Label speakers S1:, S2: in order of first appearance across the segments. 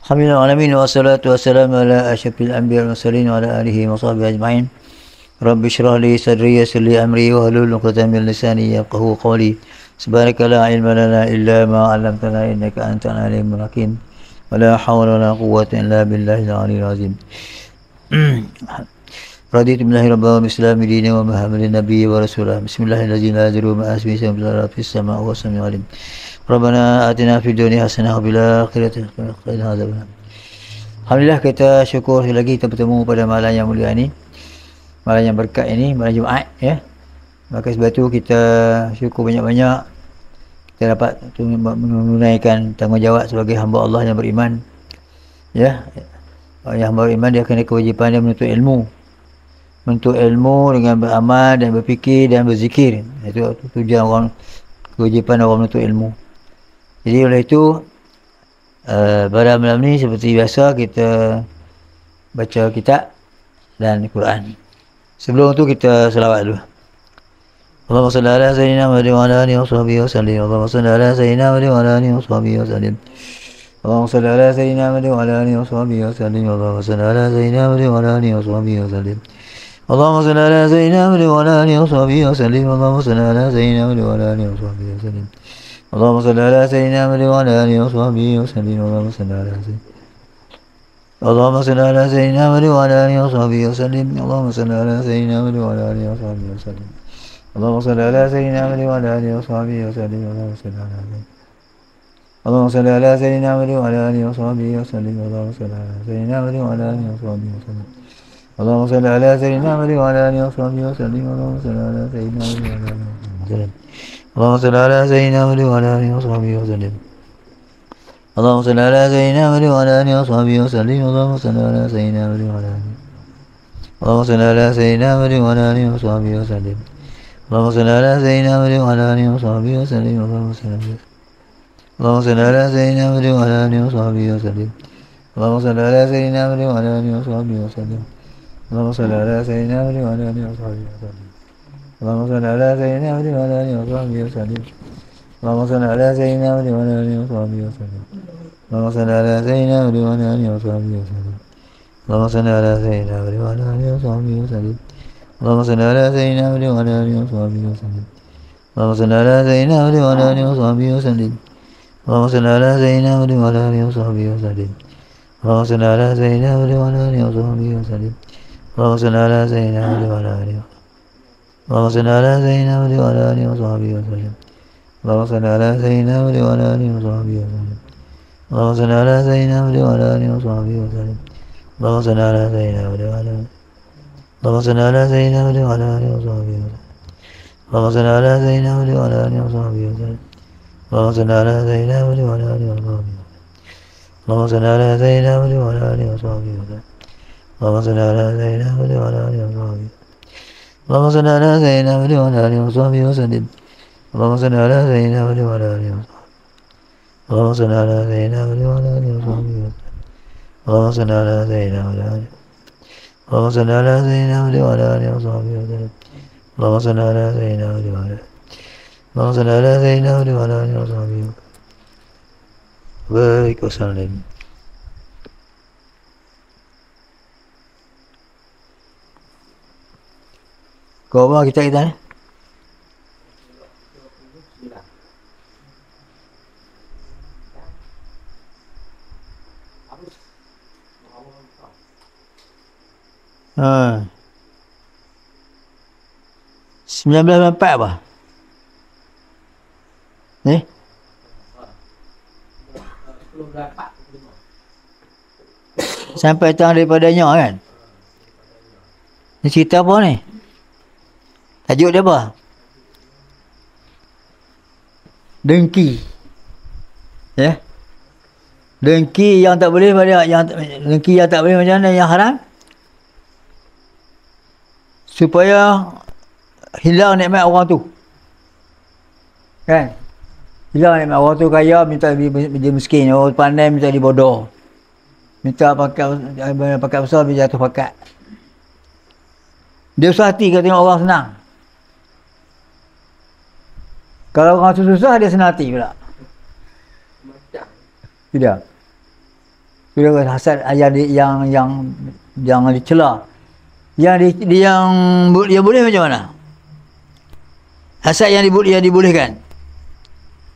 S1: Alhamdulillah alamin wassalatu wassalamu ala asyrafil anbiya'i wal mursalin wa ala alihi wa sahbihi ajma'in. Rabbi shrah li sadri yassir li amri wa hlul 'uqdatam min lisani yafqahu qawli. Subhanaka la ilma lana illa ma 'allamtana innaka antal alimul hakim. Wa la hawla wa la quwwata illa billahil aliyyil azim. Raditu billahi rabban wa bislami dina wa muhammadin nabiyyi wa rasulah. Bismillahirrahmanirrahim. La yadurru ma asmi sambil fis sama' wa sami'ul alim. Rabbana atina fid dunya hasanah wa fil akhirati hasanah wa qina adzabannar. Alhamdulillah, kita syukur sekali lagi kita bertemu pada malam yang mulia ini, malam yang berkat ini, malam Jumaat ya. Maka sebab itu kita syukur banyak-banyak kita dapat menunaikan tanggungjawab sebagai hamba Allah yang beriman ya. Yang hamba beriman dia kena kewajipan dia menuntut ilmu. Menuntut ilmu dengan beramal dan berfikir dan berzikir. Itu tujuan orang, kewajipan orang menuntut ilmu. Jadi oleh itu pada malam ni seperti biasa kita baca kitab dan Quran. Sebelum tu kita selawat dulu. Allahumma salli ala sayyidina Muhammad wa ala alihi washabbihi wasallim. Allahumma salli ala sayyidina Muhammad wa ala alihi washabbihi wasallim. Allahumma salli ala sayyidina Muhammad wa ala alihi washabbihi wasallim. Allahumma salli ala sayyidina Muhammad wa ala alihi washabbihi wasallim. Allahumma salli ala sayyidina Muhammad wa ala alihi washabbihi wasallim. Allahumma salli ala sayyidina Muhammad wa ala alihi washabbihi wasallim. Allahumma salli ala sayyidina Muhammad wa ala alihi washabbihi wasallim. Allahumma salli ala sayyidina Allahumma salli ala sayyidina Muhammad wa ala alihi washabbihi wasallim. Allahumma salli ala sayyidina Muhammad wa ala alihi washabbihi wasallim. Allahumma salli ala sayyidina Muhammad wa ala alihi washabbihi wasallim. Allahumma salli ala sayyidina Muhammad wa ala alihi washabbihi wasallim. Allahumma salli ala sayyidina Muhammad wa ala alihi washabbihi wasallim. Allahumma salli ala sayyidina Muhammad wa ala alihi washabbihi wasallim. Allahumma salli ala sayyidina Muhammad wa ala alihi wasallim. Allahumma salli ala sayyidina Muhammad wa ala alihi washabbihi wasallim. Allahumma salli ala sayyidina Muhammad wa ala alihi washabbihi wasallim. Allahumma salli ala sayyidina Muhammad wa ala alihi. Allahumma salli ala sayyidina Muhammad wa ala alihi washabbihi wasallim. Allahumma salli ala sayyidina Muhammad wa ala alihi washabbihi wasallim. Allahumma salli ala sayyidina Muhammad wa ala alihi washabbihi wasallim. Allahumma salli ala sayyidina Muhammad wa ala alihi washabbihi wasallim. Allahumma salli ala sayyidina Muhammad wa ala alihi washabbihi wasallim. Allahumma salli ala sayyidina Muhammad wa ala alihi washabbihi wasallam. Allahumma salli ala sayyidina Muhammad wa ala alihi washabbihi wasallam. Allahumma salli ala sayyidina Muhammad wa ala alihi washabbihi wasallam. Allahumma salli ala sayyidina Muhammad wa ala alihi washabbihi wasallam. Allahumma salli ala sayyidina Muhammad wa ala alihi washabbihi wasallam. Allahumma salli ala sayyidina Muhammad wa ala alihi washabbihi wasallam. Allahumma salli ala sayyidina Muhammad wa ala alihi washabbihi wasallam. Allahumma salli ala sayyidina Muhammad wa ala alihi washabbihi wasallam. Allahumma salli ala sayyidina Muhammad wa ala alihi. Allahumma salli ala sayyidina Muhammad wa ala alihi washabbihi wasallam. Allahumma salli ala sayyidina Muhammad wa ala alihi washabbihi wasallam. Allahumma salli ala sayyidina Muhammad wa ala alihi washabbihi wasallam. Allahumma salli ala sayyidina Muhammad wa ala Allahumma salli ala sayyidina Muhammad wa ala alihi washabbihi wasallam. Allahumma salli ala sayyidina Muhammad wa ala alihi washabbihi wasallam. Allahumma salli ala sayyidina Muhammad wa ala alihi washabbihi wasallam. Allahumma salli ala sayyidina Muhammad wa ala alihi washabbihi wasallam. Allahumma salli ala sayyidina Muhammad wa ala alihi washabbihi. Allahumma salli ala sayyidina Muhammad wa ala alihi washabbihi wasallam. Allahumma salli ala sayyidina Muhammad wa ala alihi washabbihi. Allahumma salli ala sayyidina Muhammad wa ala alihi washabbihi. Allahumma salli ala sayyidina Muhammad wa ala alihi. Allahumma salli ala sayyidina Muhammad wa ala alihi washabbihi wasallam. Allahumma salli ala sayyidina Muhammad wa ala Allahumma salli ala sayyidina Muhammad wa ala alihi washabbihi. Baik, wassalam. Kau apa kita ni? Ha. 1994 apa? Ni? Sampai tahun daripadanya kan? Ni cerita apa ni? Tajuk dia apa? Dengki. Ya? Dengki yang tak boleh dengki yang tak boleh macam mana, yang haram? Supaya hilang nikmat orang tu. Kan? Hilang nikmat orang tu kaya, minta dia miskin. Orang pandai minta dia bodoh. Minta pakat besar, dia jatuh pakat. Dia susah hati kalau tengok orang senang. Kalau orang tu susah, dia senang hati pula. Tidak. Kira hasad yang dicela. Yang boleh macam mana? Hasad yang dibolehkan.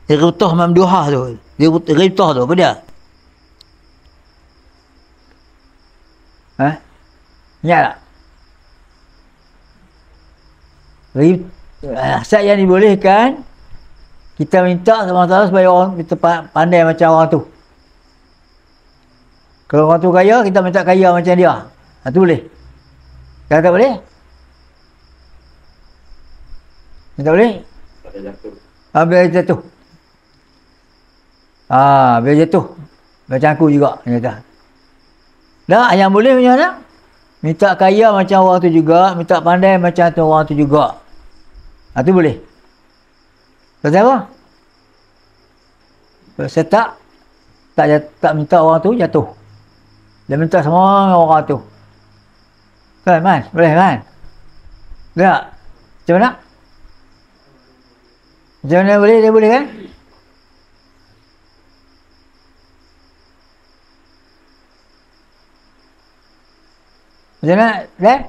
S1: Ghibtah mamduhah tu. Ghibtah tu apa dia? Ingat tak? Hasad yang dibolehkan, kita minta sama Allah supaya orang kita pandai macam orang tu. Kalau orang tu kaya, kita minta kaya macam dia. Itu boleh. Kalau tak boleh? Tak boleh? Biar jatuh. Biar jatuh. Macam aku juga. Dah, yang boleh macam mana? Minta kaya macam orang tu juga, minta pandai macam tu orang tu juga. Itu boleh. Pasal apa? Saya tak minta orang tu jatuh. Dia minta semua orang tu. Kan, Man? Boleh kan? Tak? Macam mana? Macam mana boleh? Dia boleh kan? Macam mana? Boleh?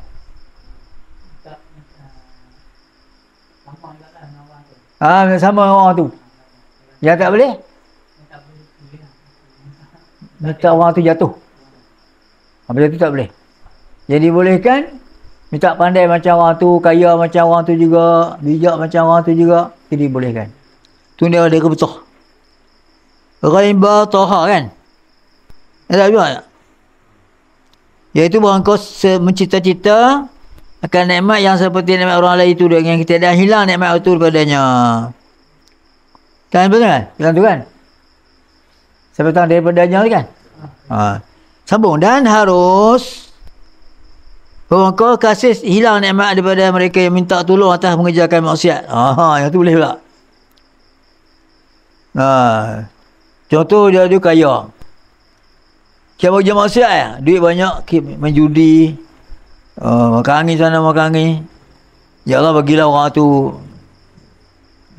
S1: Sama orang tu. Yang tak boleh? Minta orang tu jatuh. Macam tu tak boleh. Jadi bolehkan minta pandai macam orang tu, kaya macam orang tu juga, bijak macam orang tu juga, jadi bolehkan. Tu dia ada kebetul. Ghaibah taha kan? Tak juga. Iaitu bahawa kau mencita-cita akan nikmat yang seperti nikmat orang lain itu dengan kita dah hilang nikmat itu daripadanya. Kan betul kan? Bilang tu kan? Sampai tahu daripadanya kan? Sambung. Dan harus bahawa kau kasih hilang nikmat daripada mereka yang minta tolong atas mengerjakan maksiat. Yang tu boleh pula. Contoh dia kaya. Siapa kerja maksiat ya? Duit banyak, menjudi, makan angin sana, makan angin. Ya Allah, bagilah orang tu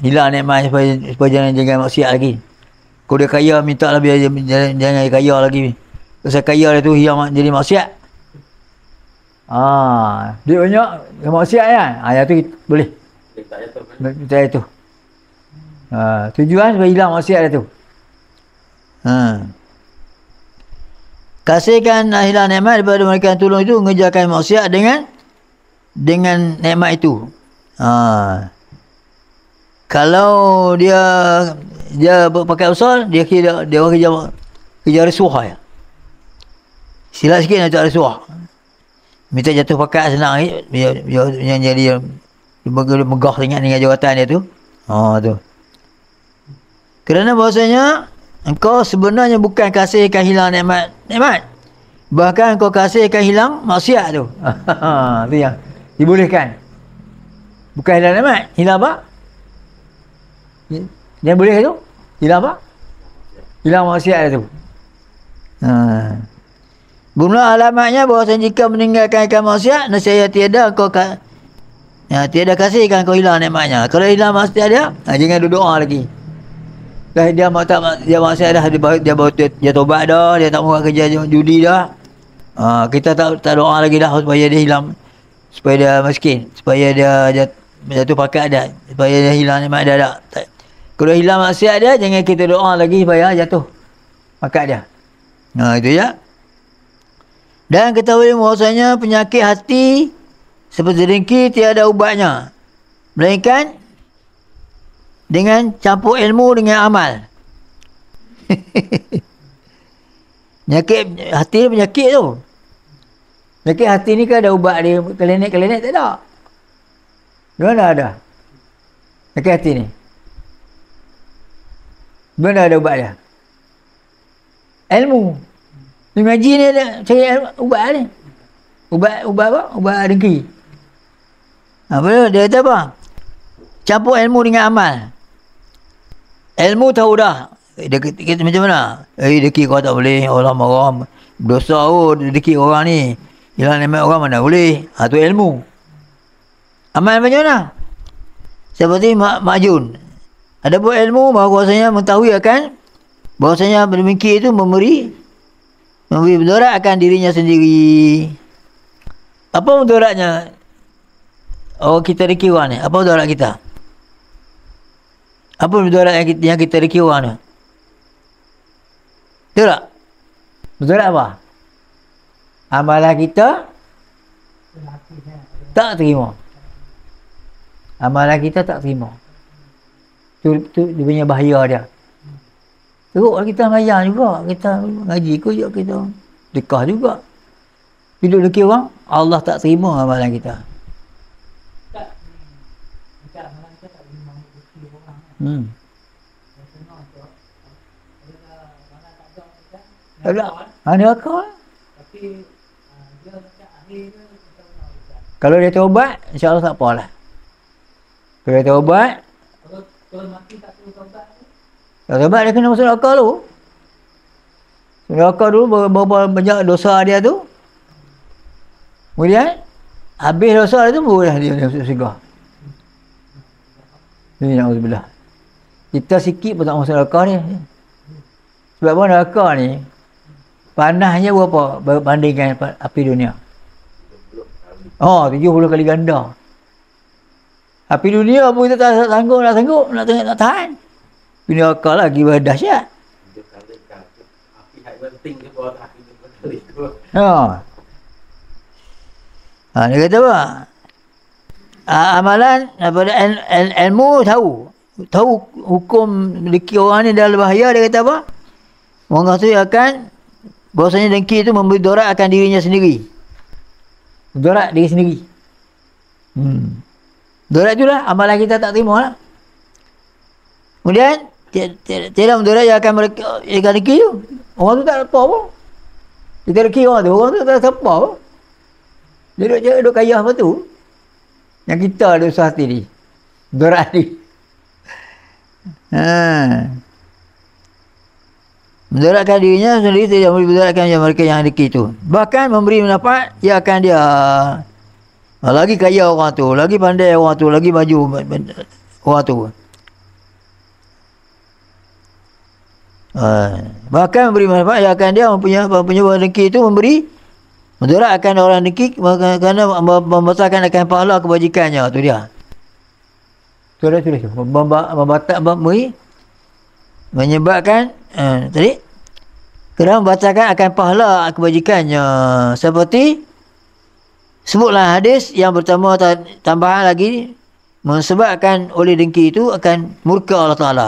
S1: hilang nikmat supaya jangan maksiat lagi. Kalau dia kaya, minta lah biar jangan kaya lagi. Kalau kaya dia tu hilang jadi maksiat. Duit banyak, maksiat kan? Yang tu boleh. Minta itu. Tujuan supaya hilang maksiat dia tu. Kasihkan hilang nikmat daripada mereka yang tolong itu mengerjakan maksiat dengan nikmat itu. Kalau dia pakai usul, dia kerja rasuah ya. Silap sikit nak cakap rasuah. Minta jatuh pakat senang biar jadi megah sangat dengan jawatan dia tu. Tu. Kerana bahasanya engkau sebenarnya bukan kasihkan hilang nikmat. Bahkan engkau kasihkan hilang maksiat tu. Tu yang dibolehkan. Bukan hilang nikmat. Hilang apa? Yang boleh tu? Hilang apa? Hilang maksiat tu. Bermula alamatnya bahawasanya jika meninggalkan maksiat, nescaya tiada tiada kasihkan kau hilang nikmatnya. Kalau hilang maksiat dia, jangan doa lagi. Dah dia maksiat dah, dia tobat dah, dia tak mau kerja judi dah. Kita tak doa lagi dah supaya dia hilang, supaya dia miskin, supaya dia jatuh pakat dah, supaya dia hilang nikmat dia dah. Kalau hilang maksiat dia, jangan kita doa lagi supaya jatuh pakat dia. Itu ya. Dan ketahui bahawasanya penyakit hati seperti dengki tiada ubatnya, melainkan dengan campur ilmu dengan amal. Penyakit hati ni penyakit tu. Penyakit hati ni kan ada ubat dia, kelenek-kelenek tak ada. Mana ada? Penyakit hati ni. Mana ada ubat dia? Ilmu. Ni ngaji ni ada cari ubat ni. Ubat apa? Ubat dengki. Apa dia kata apa? Campur ilmu dengan amal. Ilmu tahu dah. Kita macam mana? Dengki kau tak boleh. Allah marah. Berdosa dengki orang ni. Hilang nikmat orang mana boleh. Tu ilmu. Amal macam mana? Seperti Ma'jun. Ada buat ilmu bahawasanya mengetahui akan bahawasanya dengki itu memberi Memberi mudarat akan dirinya sendiri. Apa mudaratnya? Oh, kita dengki orang ni. Apa mudarat kita? Apa mudarat yang kita dengki orang ni? Betul tak? Mudarat apa? Amalan kita tak terima. Amalan kita tak terima. Tu dia punya bahaya dia. Teruklah kita mengajar juga. Kita ngaji juga kita. Dekah juga. Bila dengki orang, Allah tak terima amalan kita. Tak. Ada akal. Kalau dia taubat, insya-Allah tak apalah. Kalau dia taubat, kalau mati tak taubat. Tak taubat dia kena masuk neraka dulu. Neraka dulu berapa banyak dosa dia tu. Kemudian habis dosa dia tu barulah dia masuk syurga. Ini naudzubillah. Kita sikit pun tak masuk neraka ni. Sebab apa neraka ni panasnya berapa berbandingkan api dunia? Oh, 70 kali ganda. Api dunia pun kita tak sanggup, nak tahan. Api neraka lagi dahsyat. Api penting dia bawa api tu. Dia kata apa? Amalan daripada ilmu tahu hukum dengki orang ni dalam bahaya. Dia kata apa? Orang tu akan bahasanya dengki itu memberi mudarat akan dirinya sendiri. Mudarat diri sendiri. Mudarat itulah amalan kita tak terima lah. Kemudian tiada mudarat yang akan mereka dengki tu. Orang tu tak apa pun. Kita dengki orang tu tak apa pun. Dia duduk kaya apa tu? Yang kita ada usaha sendiri. Mudarat ni. Mudaratkan dirinya sendiri, tidak memberi mudaratkan mereka yang dengki itu. Bahkan memberi manfaat, ia akan dia. Lagi kaya orang tu, lagi pandai orang tu, lagi maju orang tu. Bahkan memberi manfaat, ia akan dia mempunyai orang dengki itu memberi mudarat akan orang dengki kerana membesarkan akan pahala kebajikannya. Tu dia. Tulis. Menyebabkan tadi kerana membacakan akan pahala kebajikannya, seperti sebutlah hadis yang pertama tambahan lagi, menyebabkan oleh dengki itu akan murka Allah Ta'ala.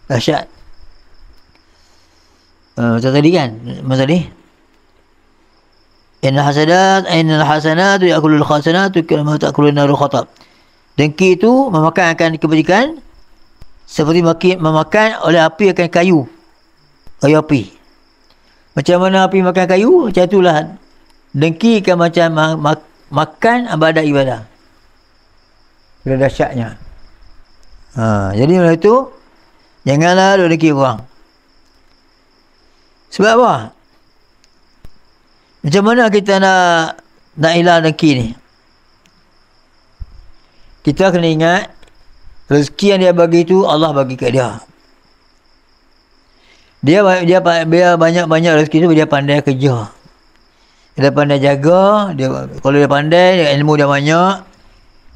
S1: Dahsyat. Macam tadi kan, macam tadi innal hasanat ya'kulul khasanat kama ta'kulun narul khatab. Dengki itu memakan akan kebajikan seperti memakan oleh api akan kayu api. Macam mana api makan kayu, macam itulah dengki kan macam makan ibadah. Sudah dahsyatnya. Jadi oleh itu janganlah dengki orang. Sebab apa? Macam mana kita nak hilang dengki ni? Kita kena ingat rezeki yang dia bagi itu Allah bagi kat dia. Dia banyak rezeki tu dia pandai kerja. Dia pandai jaga, kalau dia pandai, ilmu dia banyak.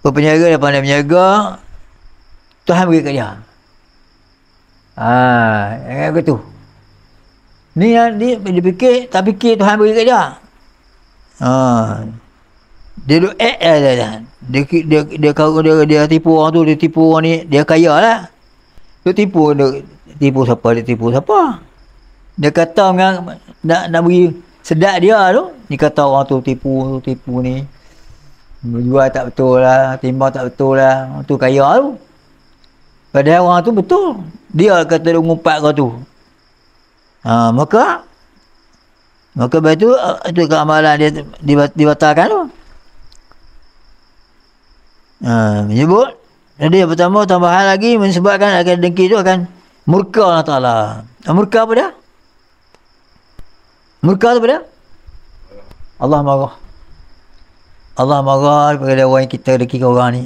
S1: Penjaga dia pandai menjaga. Tuhan bagi kat dia. Yang begitu. Ni dia fikir, tak fikir Tuhan bagi kat dia. Dia duk dia tipu orang tu, dia tipu orang ni, dia kaya lah. Dia tipu siapa? Dia kata nak beri sedap dia tu, dia kata orang tu tipu ni. Jual tak betul lah, timbang tak betul lah. Orang tu kaya tu. Padahal orang tu betul. Dia kata dia ngumpat kau tu. Maka lepas tu itu keamalan dia dibatalkan tu. Menyebut. Jadi yang pertama tambahan lagi menyebabkan akan dengki itu akan murka Allah Ta'ala. Murka apa dia? Murka tu apa dia? Allah marah. Allah marah kepada orang yang kita dengki orang ni.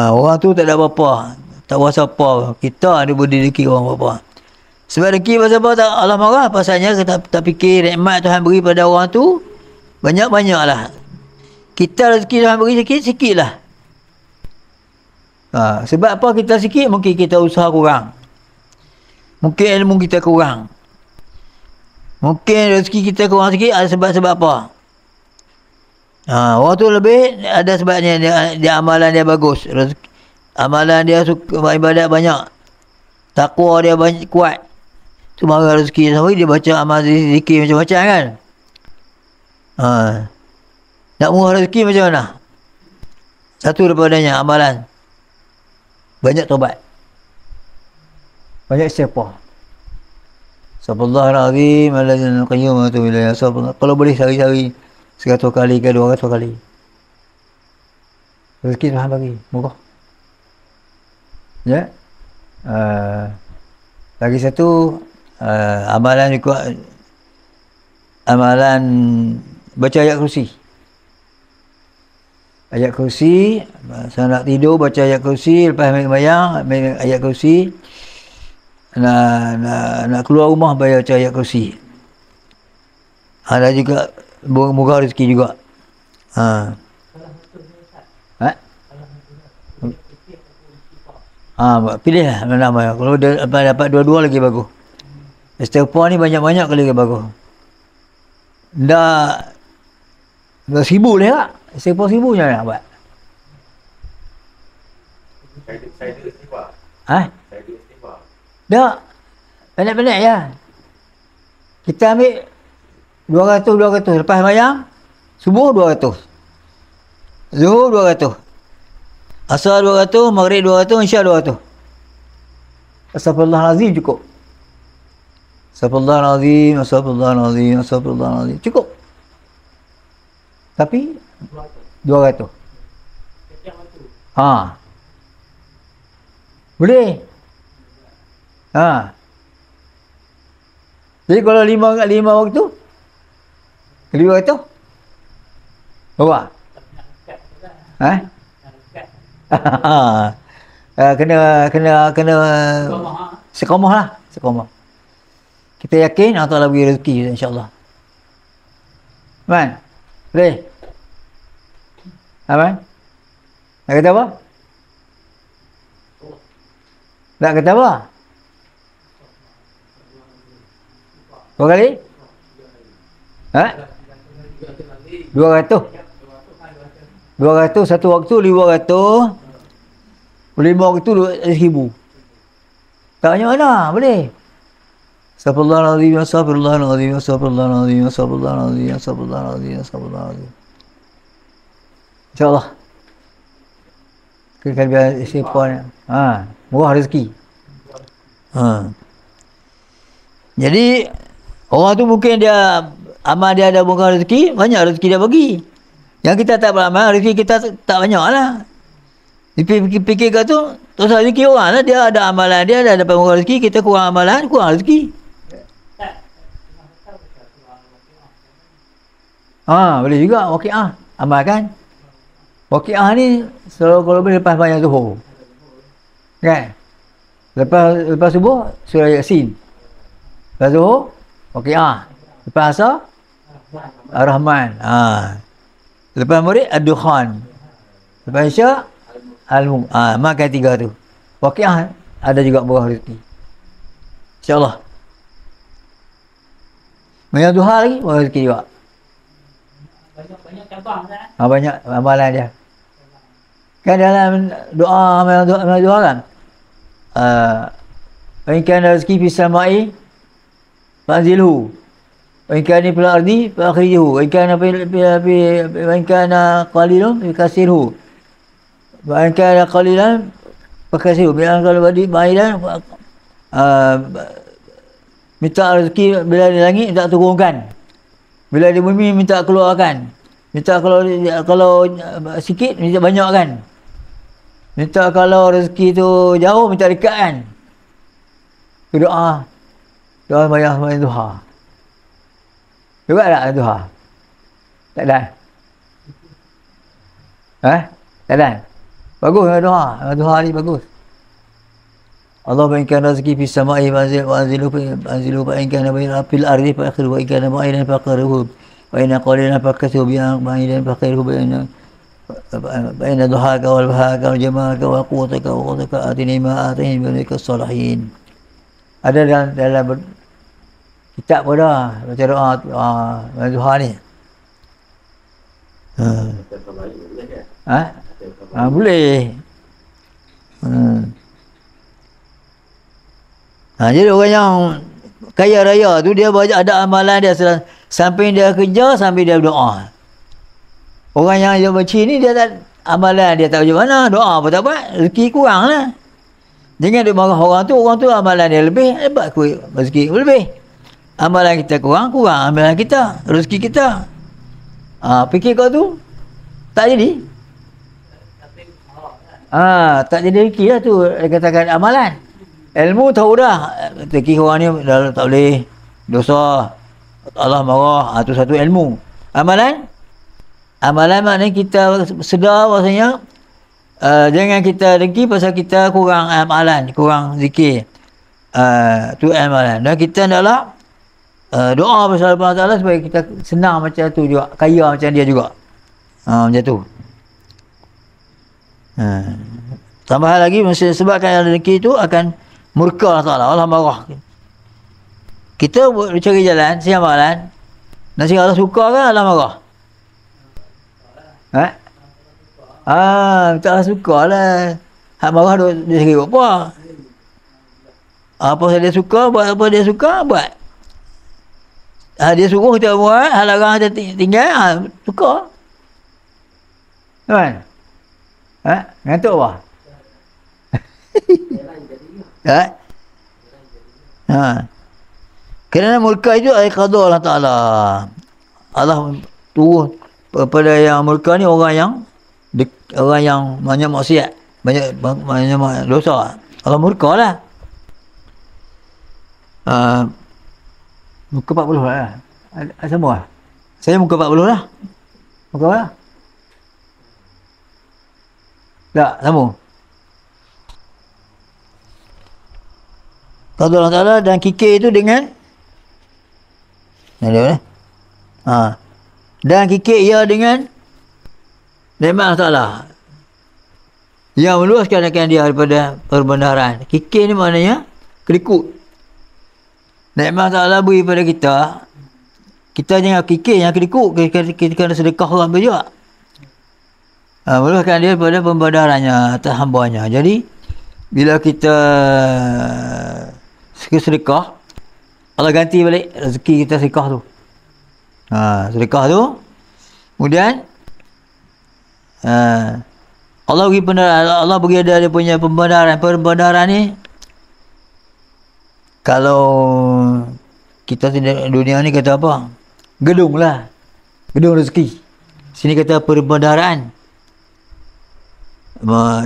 S1: Orang tu tak ada apa-apa. Tak rasa apa. Kita ada berdengki orang apa-apa. Sebab dengki pasal apa tak Allah marah? Pasalnya kita tak fikir nikmat Tuhan beri pada orang tu banyak-banyaklah. Kita rezeki Tuhan beri sikit-sikit lah. Sebab apa kita sikit? Mungkin kita usaha kurang. Mungkin ilmu kita kurang. Mungkin rezeki kita kurang sikit ada sebab-sebab apa? Orang tu lebih ada sebabnya dia amalan dia bagus. Amalan dia suka ibadat banyak. Takwa dia banyak kuat. Tu mara rezeki sampai dia baca amal zikir macam-macam kan. Nak murah rezeki macam mana? Satu daripadanya amalan. Banyak taubat. Banyak istighfar. Subhanallahil azim alladzi qayyum wa atubu ilaih. Kalau boleh sehari-hari 100 kali ke 200 kali. Rezeki Tuhan bagi, murah. Ya. Lagi satu amalan juga, amalan baca ayat kursi. Ayat kursi, saya nak tidur baca ayat kursi, lepas ambil bayang ayat kursi. Nak keluar rumah baca ayat kursi. Ada juga murah rezeki juga. Pilihlah nama. Kalau dapat dua-dua lagi bagus. Istighfar ni banyak-banyak kali lagi bagus. Dah 1000 boleh tak? Istighfar 1000 macam mana nak buat? Saya ada istighfar. Saya ada istighfar. Tak. Pendek-pendek je. Kita ambil 200. Lepas bayang, subuh 200. Zuhur 200. Asar 200, Maghrib 200, Isya 200. Astagfirullahalazim cukup. Astagfirullahalazim. Cukup. Tapi 200. Boleh. Jadi kalau 5 waktu 200 berapa? Kena sekomah lah. Kita yakin Allah Ta'ala beri rezeki insya-Allah. Man. Boleh? Man? Nak kata apa? Nak kata apa? Berapa kali? 200 satu waktu 500. 5 waktu 1000. Tak banyak mana? Boleh. Astagfirullahalazim. InsyaAllah. Kita biar istighfar. Murah rezeki. Jadi orang tu mungkin dia amal dia ada murah rezeki, banyak rezeki dia bagi. Yang kita tak beramal, rezeki kita tak banyak lah. Fikir kat tu, terus rezeki orang lah. Dia ada amalan, dia ada dapat murah rezeki, kita kurang amalan, kurang rezeki. Boleh juga waqiah, amalkan. Waqiah ni selalu kalau boleh lepas banyak zuhur. Kan? Lepas subuh surah Yasin. Lepas zuhur waqiah. Lepas asar Ar-Rahman. Lepas Maghrib Ad-Dukhan. Lepas Isya Al-Mulk. Makan 3 tu. Waqiah ada juga murah rezeki. InsyaAllah. Banyak duha lagi murah rezeki juga. Banyak cabang kan? Banyak amalan dia. Kan dalam doa kan? Wa in kana rizqi fis sama'i fanzilhu. Wa in kana fil ardi fa akhrijhu. Wa in kana qalilun fakasirhu. Wa in kana qalilan fakasirhu. Bila kalau badi maidan minta rezeki bila di langit tak turunkan. Bila di bumi minta keluarkan. Minta kalau sikit minta banyakkan. Minta kalau rezeki tu jauh minta dekatkan. Doa banyak main duha. Juga tak duha? Tak ada. Tak ada. Bagus doa. Duha ni bagus. Allah in kana rizqi fis sama'i anzilu fa in kana fil ardi fa akhiru wa in kana ma'ilan fa qarihu wa in qalilan fa kathu bi ma'ilan fa qarihu fa in duhaka wal bahaka wal jamaka wa quwwataka atini ma atini bi ka salihin. Ada dalam kitab pun dah baca doa Tuhan ni. Boleh. Jadi orang yang kaya raya tu dia banyak ada amalan dia sampai dia kerja sampai dia berdoa. Orang yang macam ni dia tak amalan dia tak macam mana, doa apa tak buat, rezeki kurang lah. Jangan dia marah orang tu amalan dia lebih, hebat rezeki lebih. Amalan kita kurang amalan kita, rezeki kita. Fikir kau tu tak jadi. Tak jadi rezeki lah tu, dia katakan amalan. Ilmu tahu dah, rezeki orang ni dah tak boleh, dosa, Allah marah, tu satu ilmu. Amalan maknanya kita sedar bahasanya jangan kita dengki pasal kita kurang amalan, kurang zikir. Tu amalan. Dan kita hendaklah doa pasal Allah Ta'ala supaya kita senang macam tu juga, kaya macam dia juga. Macam tu. Tambahan lagi, sebabkan yang dengki tu akan murka Allah Ta'ala, Allah marah. Kita cari jalan, siang amalan, nanti Allah suka kan Allah marah? Tak Allah suka lah. Hak marah dia cari apa? Apa dia suka, buat apa dia suka, buat. Dia suruh kita buat, hal larang kita tinggal, suka. Kan? Ngantuk apa? Kerana murka itu adalah qada Allah Ta'ala. Allah turun pada yang murka ni orang yang banyak maksiat, banyak dosa. Allah murka lah. Muka 40 lah. Sama lah. Saya muka 40 lah. Muka apa? Tak, sama. Qada Allah Ta'ala dan kikir itu dengan dan kikir ia dengan nikmat Allah Ta'ala yang meluaskan akan dia daripada perbenaran. Kikir ni maknanya kerikut. Nikmat Allah Ta'ala beri pada kita, kita jangan kikir, yang kerikut. Kita kena sedekah orang juga. Meluaskan dia daripada pembenarannya atas hambanya. Jadi bila kita sedekah, Allah ganti balik rezeki kita sedekah tu. Sedekah tu kemudian Allah bagi Allah bagi dia punya pembenaran ni. Kalau kita tidak dunia ni kata apa? Gedung lah, gedung rezeki. Sini kata perbenaran.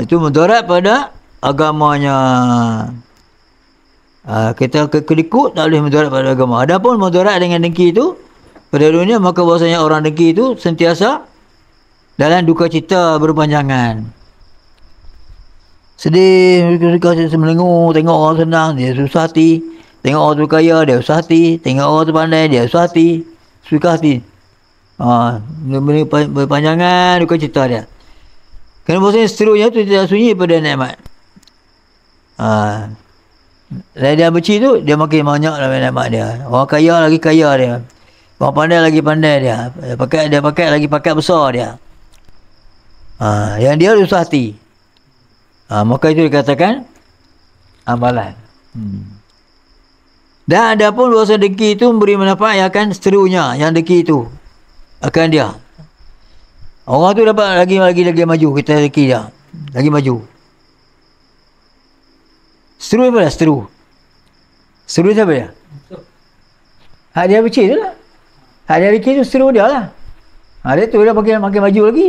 S1: Itu mudarat pada agamanya. Kita kelikut tak boleh mudarat pada agama. Adapun mudarat dengan dengki itu pada dunia, maka bahasanya orang dengki itu sentiasa dalam duka cita berpanjangan. Sedih, mereka melengur, tengok orang senang, dia susah hati. Tengok orang tu kaya, dia susah hati. Tengok orang tu pandai, dia susah hati. Suka hati. Berpanjangan duka cita dia. Kerana bahasanya seterusnya itu tidak sunyi pada nikmat. Dia beci tu, dia makin banyak dalam nikmat dia. Orang kaya lagi kaya dia. Orang pandai lagi pandai dia. Dia pakai lagi pakai besar dia. Yang dia susah hati. Maka itu dikatakan amalan. Dan ada pun bahasa dengki itu memberi manfaat yang akan seterusnya, yang dengki itu akan dia. Orang tu dapat lagi maju, kita dengki dia. Lagi maju. Seteru apa dah? Seteru siapa dia? Hak dia becik tu lah. Hak dia dengki tu seteru dia lah. Dia tu dia makin maju lagi.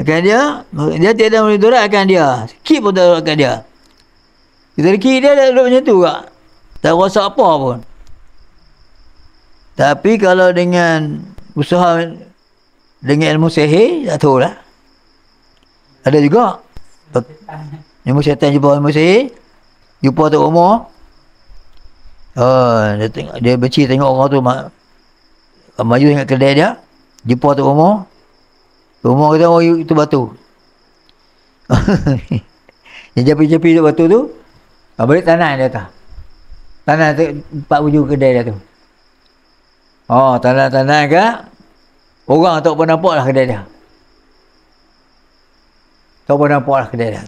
S1: Akan dia tiada mudarat akan dia. Sikit pun tak akan dia. Kita dengki dia duduk macam tu kak. Tak rasa apa pun. Tapi kalau dengan usaha dengan ilmu sihir, tak tahu lah. Ada juga. Ilmu syaitan jumpa ilmu sihir. Jumpa Tok Umar. Dia benci tengok orang tu maju dengan kedai dia. Jumpa Tok Umar. Tok Umar kata, oh itu batu. Dia japi-japi tu batu tu. Balik tanah dia atas. Tanah tu 4 bujur kedai dia tu. Tanah ke. Orang tak pernah nampak lah kedai dia. Tak pernah nampak lah kedai dia.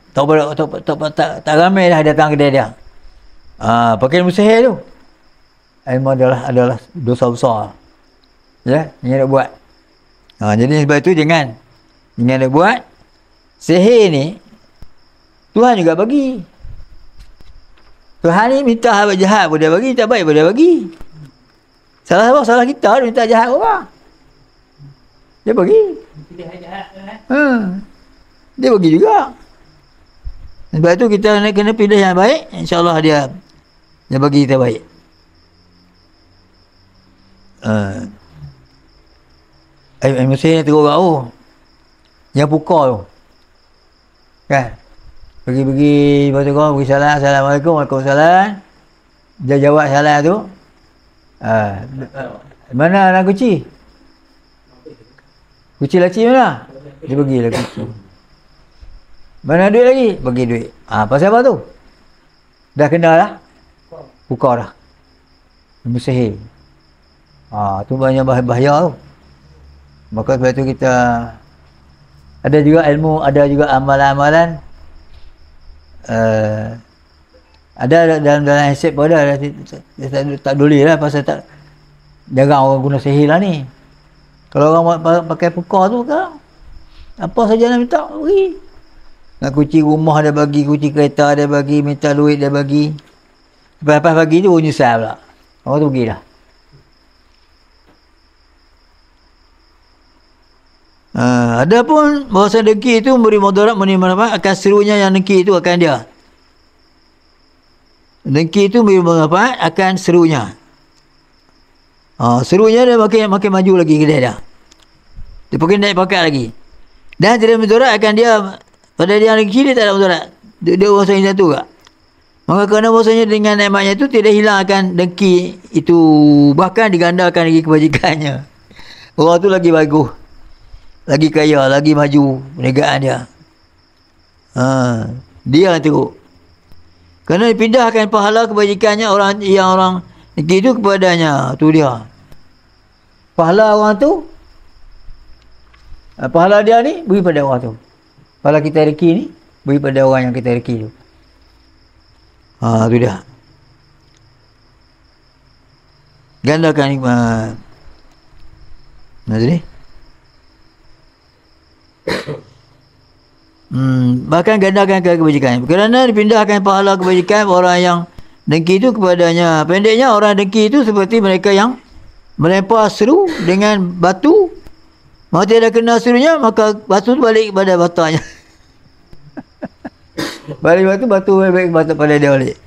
S1: Tak ramai dah datang kedai dia. Pakai ilmu sihir tu. Ilmu adalah dosa besar. Ya, jangan nak buat. Jadi sebab itu jangan nak buat. Sihir ni Tuhan juga bagi. Tuhan ni minta hal jahat pun dia bagi, tak baik pun dia bagi. Salah kita dia minta jahat orang. Dia bagi. Dia bagi juga. Sebab tu kita kena pilih yang baik, insya-Allah dia bagi kita baik. Mesti teruk kau. Yang pukul tu. Kan? Pergi lepas tu kau bagi salam, Assalamualaikum, Waalaikumsalam. Dia jawab salam tu. Mana anak kucing? Kucing laci mana? Dia bagilah kucing. Mana duit lagi? Bagi duit. Pasal apa tu? Dah kena lah. Pukul dah. Ilmu sihir. Tu banyak bahaya tu. Maka sebab tu kita ada juga ilmu, ada juga amalan-amalan. Ada dalam hisab pun ada. Tak boleh lah pasal tak jarang orang guna sihir lah ni. Kalau orang pakai pukul tu kan, apa saja nak minta bagi. Nak kunci rumah dia bagi, kunci kereta dia bagi, minta duit dia bagi. Lepas bagi tu nyesal pula. Orang tu pergi dah. Ada pun bahasa dengki itu memberi mudarat, memberi manfaat, akan serunya yang dengki itu akan dia. Dengki itu memberi manfaat akan serunya. Serunya dia makin maju lagi kedai dia. Dia makin naik pakat lagi. Dan tidak mudarat akan dia. Pada dia yang dengki dia tak ada mudarat. Dia bahasanya satu tak. Maka kerana bahasanya dengan nikmatnya itu tidak hilang akan dengki itu. Bahkan digandakan lagi kebajikannya. Orang tu lagi bagus. Lagi kaya, lagi maju perniagaan dia. Dia yang teruk. Kerana dipindahkan pahala kebajikannya orang itu kepadanya. Tu dia. Pahala orang tu, pahala dia ni beri pada orang tu. Pahala kita rezeki ni beri pada orang yang kita rezeki tu. Tu dia. Gandakan nikmat. Tadi? Bahkan gandakan kebajikan. Kerana dipindahkan pahala kebajikan orang yang dengki itu kepadanya. Pendeknya orang dengki itu seperti mereka yang melempar seru dengan batu. Maka tidak kena serunya, maka batu balik kepada batanya. Balik batu balik pada dia balik.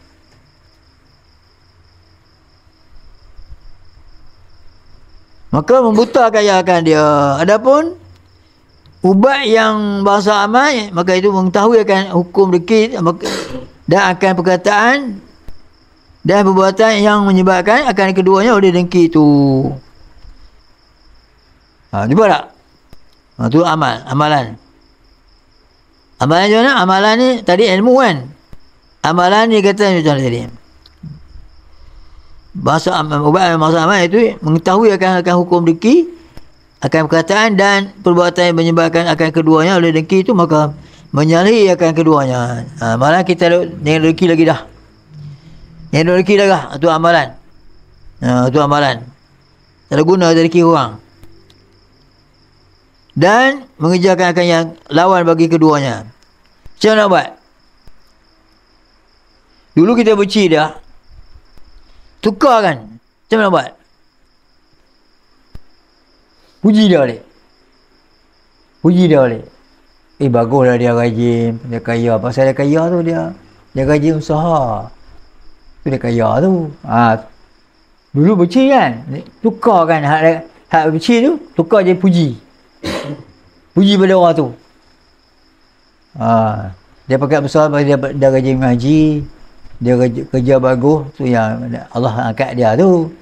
S1: Maka membutakan akan dia. Adapun ubat yang bahasa amal, maka itu mengetahui akan hukum dengki dan akan perkataan dan perbuatan yang menyebabkan akan keduanya oleh dengki itu. Cuba tak? Itu amalan. Amalan macam mana? Amalan ni tadi ilmu kan. Amalan ni kata macam tadi. Ubat bahasa amal itu mengetahui akan hukum dengki, akan perkataan dan perbuatan yang menyebabkan akan keduanya oleh dengki itu, maka menyalahi akan keduanya. Malah kita dengan dengki lagi dah. Yang dengki dah. Itu amalan. Itu amalan. Tak ada guna dengki orang. Dan mengejarkan akan yang lawan bagi keduanya. Macam mana nak buat? Dulu kita benci dah. Tukar kan? Macam mana nak buat? Puji dia balik. Baguslah dia rajin, dia kaya. Pasal dia kaya tu dia rajin usaha. Tu dia kaya tu. Dulu benci kan? Tukar kan hak benci tu, tukar jadi puji. Puji pada orang tu. Dia pakat besar, dia rajin mengaji, dia kerja bagus, tu yang Allah angkat dia tu.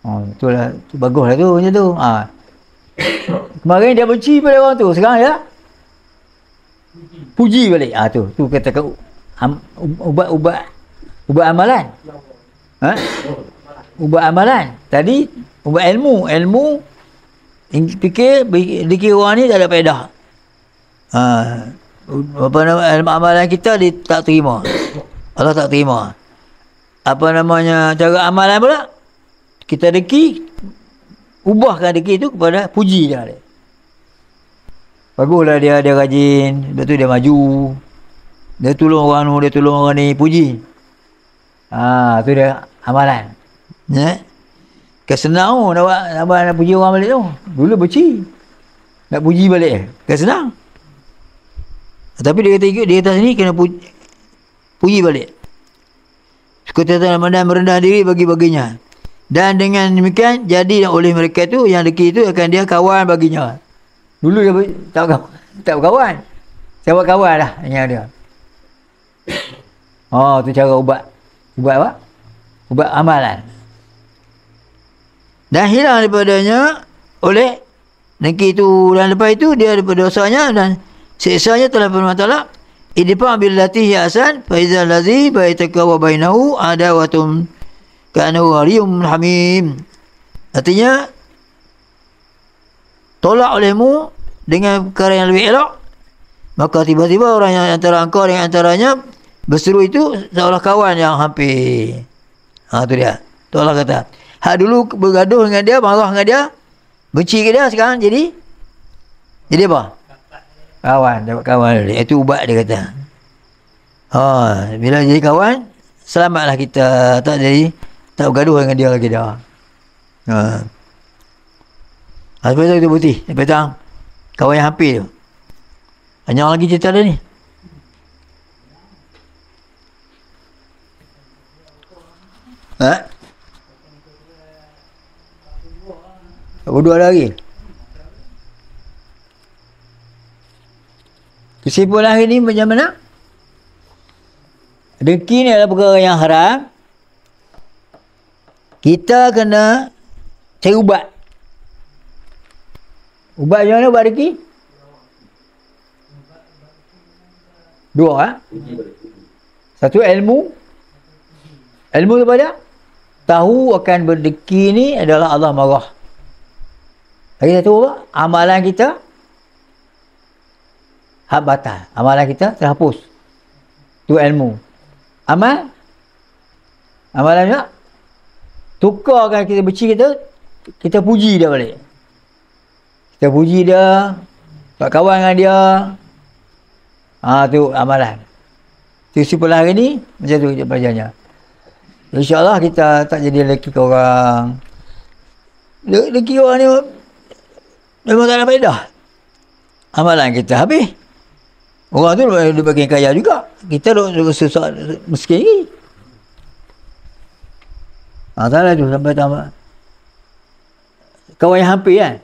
S1: Itulah, tu baguslah tu macam tu. Kemarin dia benci pada orang tu, sekarang dia puji balik. Tu katakan ubat amalan. Ubat amalan. Tadi ubat ilmu fikir orang ni tak ada faedah. Apa nama amalan kita dia tak terima. Allah tak terima. Apa namanya cara amalan pula? Kita deki, ubahkan deki itu kepada puji dia. Baguslah dia rajin, lepas tu dia maju. Dia tolong orang ni, dia tolong orang ni, puji. Tu dia amalan. Ya. Kesenang nak puji orang balik tu. Dulu benci. Nak puji balik. Kesenang. Tapi dia kata di atas ni kena puji balik. Sekutatan Ramadan merendah diri bagi-baginya. Dan dengan demikian jadi oleh mereka tu yang deki itu akan dia kawan baginya. Dulu dia tak berkawan. Siapa kawan dah dengan dia. Tu cara ubat. Ubat apa? Ubat amalan. Dan hilang daripadanya oleh deki itu, dan lepas itu dia daripada dosanya dan siksanya telah firman Ta'ala, idfa billati hi ahsan fa idzal ladzi baitaka wa bainahu adawatun ka'annahu ghariyun hamim. Artinya tolak olehmu dengan perkara yang lebih elok, maka tiba-tiba orang yang antara engkau dengan antaranya berseru itu seolah kawan yang hampir. Tu dia. Tu Allah kata. Dulu bergaduh dengan dia, marah dengan dia, benci ke dia, sekarang jadi apa? Kawan, dapat kawan. Itu ubat dia kata. Bila jadi kawan, selamatlah kita, tak bergaduh dengan dia lagi dah. Lepas tu kita putih, petang. Kawan yang hampir tu. Hanya orang lagi cerita dia ni. Berdua lagi. Kesimpulan hari ni macam mana? Dengki ni adalah perkara yang haram. Kita kena cari ubat. Ubat macam mana ubat dengki? Dua. Satu ilmu. Ilmu tu apa dia? Tahu akan berdengki ni adalah Allah marah. Lagi satu apa? Amalan kita hak batal. Amalan kita terhapus. Tu ilmu. Amalan tak? Tukarkan kita benci kita puji dia balik. Kita puji dia, buat kawan dengan dia. Tu amalan. Tu simpulan hari ni, macam tu pelajarnya. InsyaAllah kita tak jadi lelaki ke orang. Lelaki orang ni memang tak ada faedah. Amalan kita habis. Orang tu dia bagian kaya juga. Kita duk susah miskin lagi. Salah tu sampai tambah. Kawan yang hampir kan.